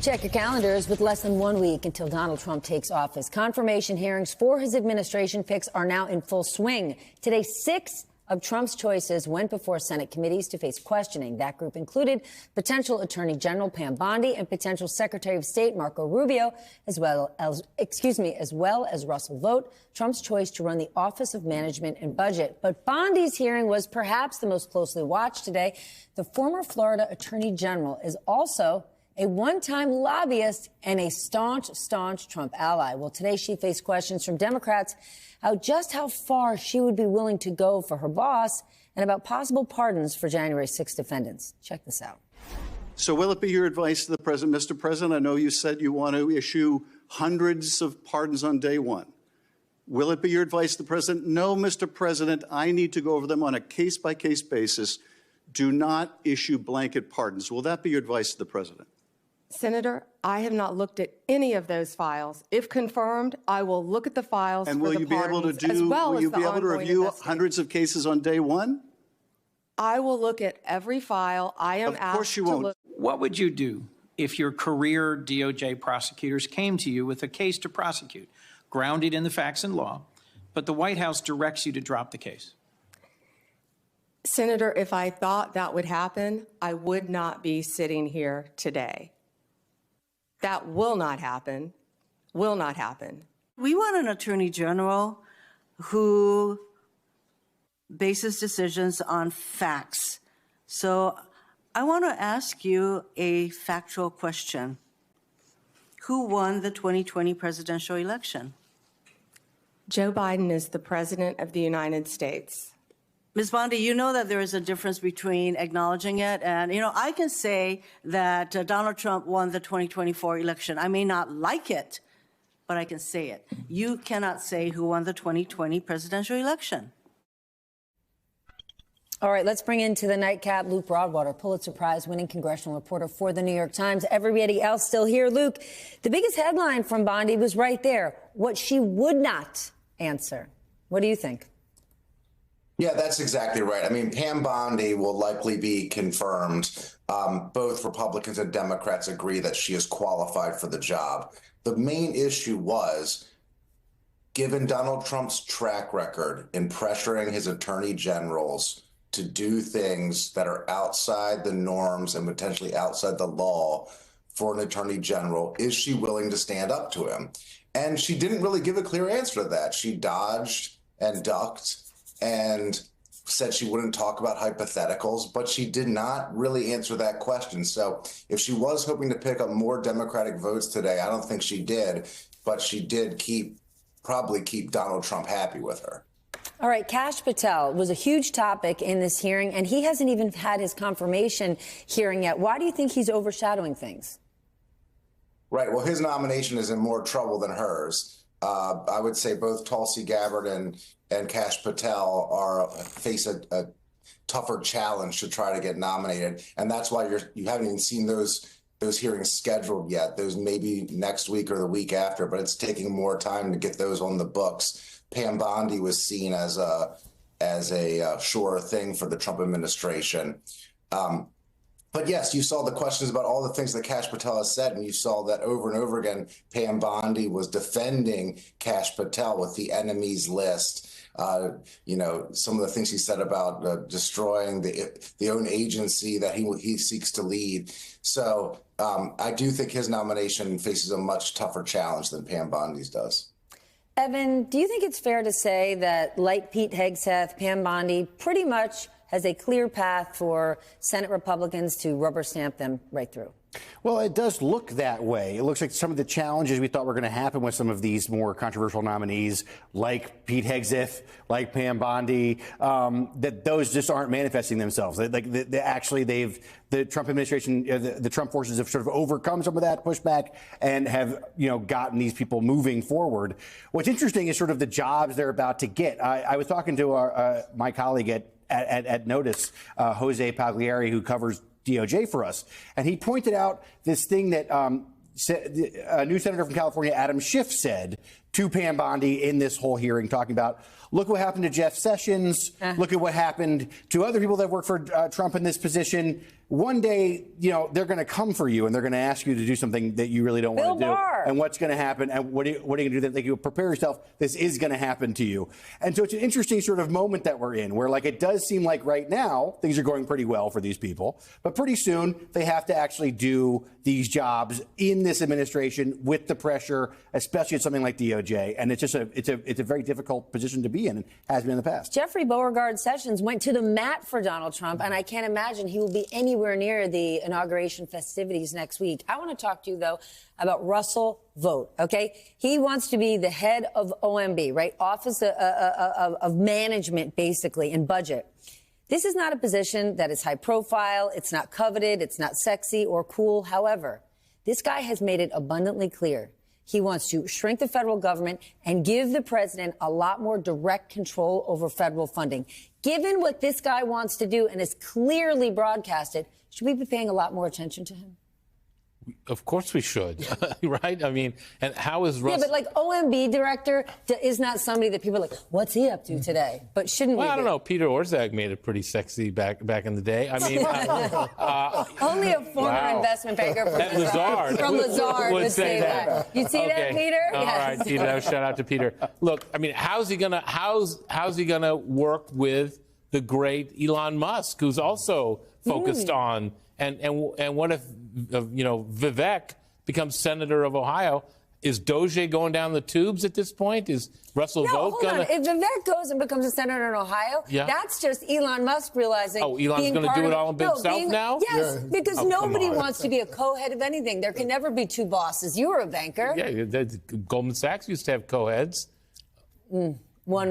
Check your calendars. With less than 1 week until Donald Trump takes office, confirmation hearings for his administration picks are now in full swing. Today, 6 of Trump's choices went before Senate committees to face questioning. That group included potential Attorney General Pam Bondi and potential Secretary of State Marco Rubio, as well as Russell Vought, Trump's choice to run the Office of Management and Budget. But Bondi's hearing was perhaps the most closely watched today. The former Florida Attorney General is also a one-time lobbyist and a staunch Trump ally. Well, today she faced questions from Democrats just how far she would be willing to go for her boss and about possible pardons for January 6 defendants. Check this out. So will it be your advice to the president, Mr. President? I know you said you want to issue hundreds of pardons on day one. Will it be your advice to the president? No, Mr. President, I need to go over them on a case-by-case basis. Do not issue blanket pardons. Will that be your advice to the president? Senator, I have not looked at any of those files. If confirmed, I will look at the files and for will the pardons, as well will as you the be able to review hundreds of cases on day one? I will look at every file. I am asked to look. Of course you won't. What would you do if your career DOJ prosecutors came to you with a case to prosecute, grounded in the facts and law, but the White House directs you to drop the case? Senator, if I thought that would happen, I would not be sitting here today. That will not happen. Will not happen. We want an attorney general who bases decisions on facts. So I want to ask you a factual question. Who won the 2020 presidential election? Joe Biden is the president of the United States. Ms. Bondi, you know that there is a difference between acknowledging it and, I can say that Donald Trump won the 2024 election. I may not like it, but I can say it. You cannot say who won the 2020 presidential election. All right, let's bring into the nightcap Luke Broadwater, Pulitzer Prize-winning congressional reporter for the New York Times. Everybody else still here. Luke, the biggest headline from Bondi was right there, what she would not answer. What do you think? Yeah, that's exactly right. I mean, Pam Bondi will likely be confirmed. Both Republicans and Democrats agree that she is qualified for the job. The main issue was, given Donald Trump's track record in pressuring his attorney generals to do things that are outside the norms and potentially outside the law for an attorney general, is she willing to stand up to him? And she didn't really give a clear answer to that. She dodged and ducked and said she wouldn't talk about hypotheticals, but she did not really answer that question. So if she was hoping to pick up more Democratic votes today, I don't think she did, but she did probably keep Donald Trump happy with her. All right, Kash Patel was a huge topic in this hearing, and he hasn't even had his confirmation hearing yet. Why do you think he's overshadowing things? Right. Well, his nomination is in more trouble than hers. I would say both Tulsi Gabbard and Kash Patel face a tougher challenge to try to get nominated, and that's why you haven't even seen those hearings scheduled yet. Those maybe next week or the week after, but it's taking more time to get those on the books. Pam Bondi was seen as a sure thing for the Trump administration. But yes, you saw the questions about all the things that Kash Patel has said, and you saw that over and over again. Pam Bondi was defending Kash Patel with the enemies list. Some of the things he said about destroying the own agency that he seeks to lead. So I do think his nomination faces a much tougher challenge than Pam Bondi's does. Evan, do you think it's fair to say that, like Pete Hegseth, Pam Bondi pretty much has a clear path for Senate Republicans to rubber stamp them right through? Well, it does look that way. It looks like some of the challenges we thought were going to happen with some of these more controversial nominees, like Pete Hegseth, like Pam Bondi, that those just aren't manifesting themselves. The Trump administration, the Trump forces have sort of overcome some of that pushback and have, gotten these people moving forward. What's interesting is sort of the jobs they're about to get. I was talking to my colleague at Notice, Jose Pagliari, who covers DOJ for us, and he pointed out this thing that a new senator from California, Adam Schiff, said to Pam Bondi in this whole hearing, talking about, look what happened to Jeff Sessions. Look at what happened to other people that work for Trump in this position. One day, they're going to come for you and they're going to ask you to do something that you really don't want to do. And what's going to happen? And what are you going to do? That like, you prepare yourself. This is going to happen to you. And so it's an interesting sort of moment that we're in, where like it does seem like right now things are going pretty well for these people, but pretty soon they have to actually do these jobs in this administration with the pressure, especially at something like DOJ. And it's just it's a very difficult position to be in, and has been in the past. Jeffrey Beauregard Sessions went to the mat for Donald Trump, and I can't imagine he will be anywhere near the inauguration festivities next week. I want to talk to you, though, about Russell Vought, okay? He wants to be the head of OMB, right? Office of Management, basically, and Budget. This is not a position that is high profile. It's not coveted. It's not sexy or cool. However, this guy has made it abundantly clear he wants to shrink the federal government and give the president a lot more direct control over federal funding. Given what this guy wants to do and is clearly broadcasted, should we be paying a lot more attention to him? Of course we should, right? I mean, and how is Russ? Yeah, but like OMB director is not somebody that people are like, what's he up to today? But shouldn't we? I don't know. Peter Orszag made it pretty sexy back in the day. I mean, only a former investment banker from Lazard would say that. You see that, Peter? All right, Peter. Shout out to Peter. Look, I mean, how's he gonna work with the great Elon Musk, who's also focused on and what if Vivek becomes senator of Ohio? Is Doge going down the tubes at this point? Is Russell Vought going to... If Vivek goes and becomes a senator in Ohio, that's just Elon Musk realizing... Oh, Elon's going to do it all himself now? Yes, because nobody wants to be a co-head of anything. There can never be two bosses. You were a banker. Yeah, Goldman Sachs used to have co-heads. One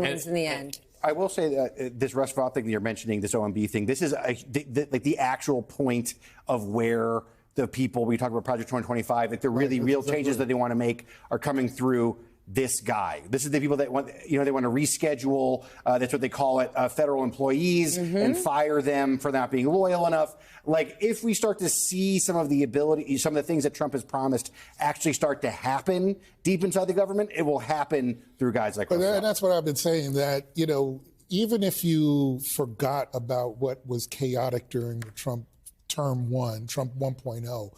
wins in the end. I will say that this Russ Vought thing that you're mentioning, this OMB thing, this is like the actual point of where the people, we talk about Project 2025, like the really real changes that they want to make are coming through this guy. This is the people that want, they want to reschedule, that's what they call it, federal employees and fire them for not being loyal enough. Like, if we start to see some of the things that Trump has promised actually start to happen deep inside the government, it will happen through guys like Russ Vought. And that's what I've been saying, that, even if you forgot about what was chaotic during the Trump term 1, Trump 1.0,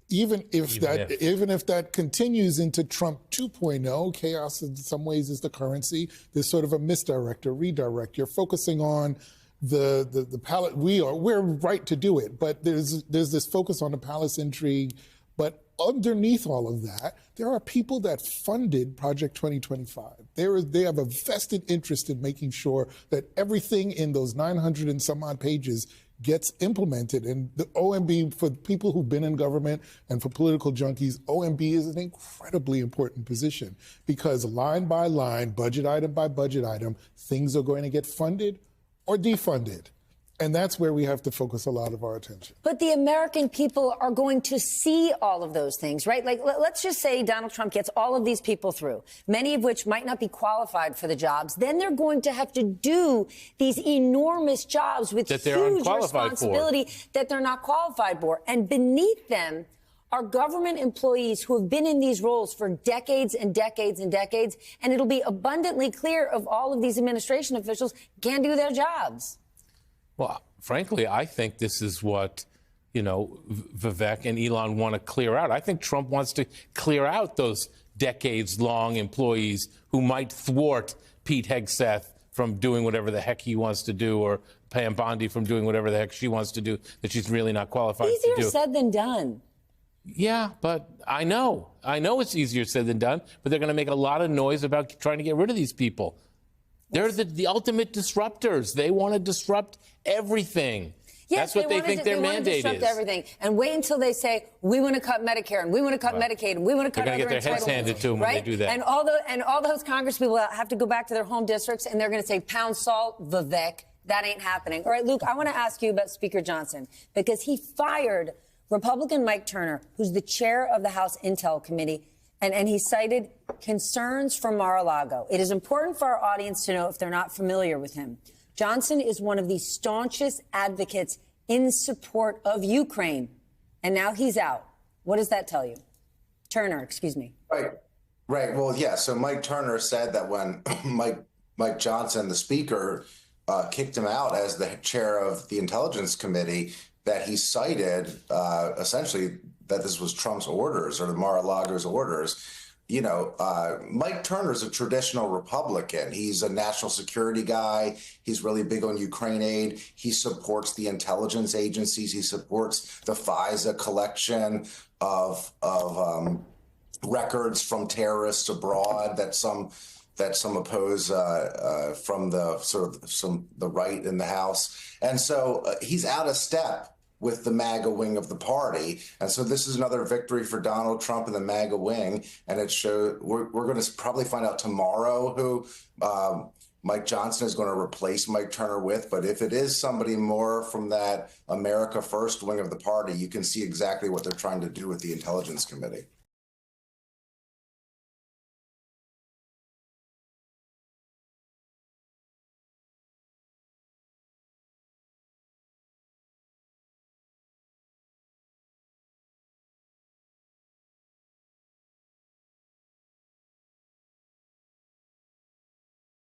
even if that continues into Trump 2.0, chaos in some ways is the currency. There's sort of a misdirect or redirect. You're focusing on the palace. We're right to do it, but there's this focus on the palace intrigue. But underneath all of that, there are people that funded Project 2025. They have a vested interest in making sure that everything in those 900 and some odd pages gets implemented. And the OMB, for people who've been in government and for political junkies, OMB is an incredibly important position, because line by line, budget item by budget item, things are going to get funded or defunded. And that's where we have to focus a lot of our attention. But the American people are going to see all of those things, right? Like, let's just say Donald Trump gets all of these people through, many of which might not be qualified for the jobs. Then they're going to have to do these enormous jobs with huge responsibility that they're not qualified for. And beneath them are government employees who have been in these roles for decades and decades and decades. And it'll be abundantly clear of all of these administration officials can't do their jobs. Well, frankly, I think this is what, Vivek and Elon want to clear out. I think Trump wants to clear out those decades-long employees who might thwart Pete Hegseth from doing whatever the heck he wants to do, or Pam Bondi from doing whatever the heck she wants to do that she's really not qualified to do. Easier said than done. Yeah, but I know it's easier said than done, but they're going to make a lot of noise about trying to get rid of these people. They're the ultimate disruptors. They want to disrupt everything. Yes, that's what they think their mandate is. Everything. And wait until they say, we want to cut Medicare, and we want to cut Medicaid, and we want to cut other entitlements. They're going to get their heads handed to them when they do that. And all those Congress people have to go back to their home districts, and they're going to say, pound salt, Vivek. That ain't happening. All right, Luke, I want to ask you about Speaker Johnson, because he fired Republican Mike Turner, who's the chair of the House Intel Committee, and he cited concerns from Mar-a-Lago. It is important for our audience to know if they're not familiar with him. Johnson is one of the staunchest advocates in support of Ukraine, and now he's out. What does that tell you? Turner, excuse me. Right. Right. Well, yeah. So Mike Turner said that when Mike Johnson, the speaker, kicked him out as the chair of the Intelligence Committee, that he cited essentially that this was Trump's orders or the Mar-a-Lago's orders. You know, Mike Turner's a traditional Republican. He's a national security guy. He's really big on Ukraine aid. He supports the intelligence agencies. He supports the FISA collection of records from terrorists abroad that some oppose from the sort of the right in the House. And so he's out of step with the MAGA wing of the party. And so this is another victory for Donald Trump and the MAGA wing. And it shows we're going to probably find out tomorrow who Mike Johnson is going to replace Mike Turner with. But if it is somebody more from that America First wing of the party, you can see exactly what they're trying to do with the Intelligence Committee.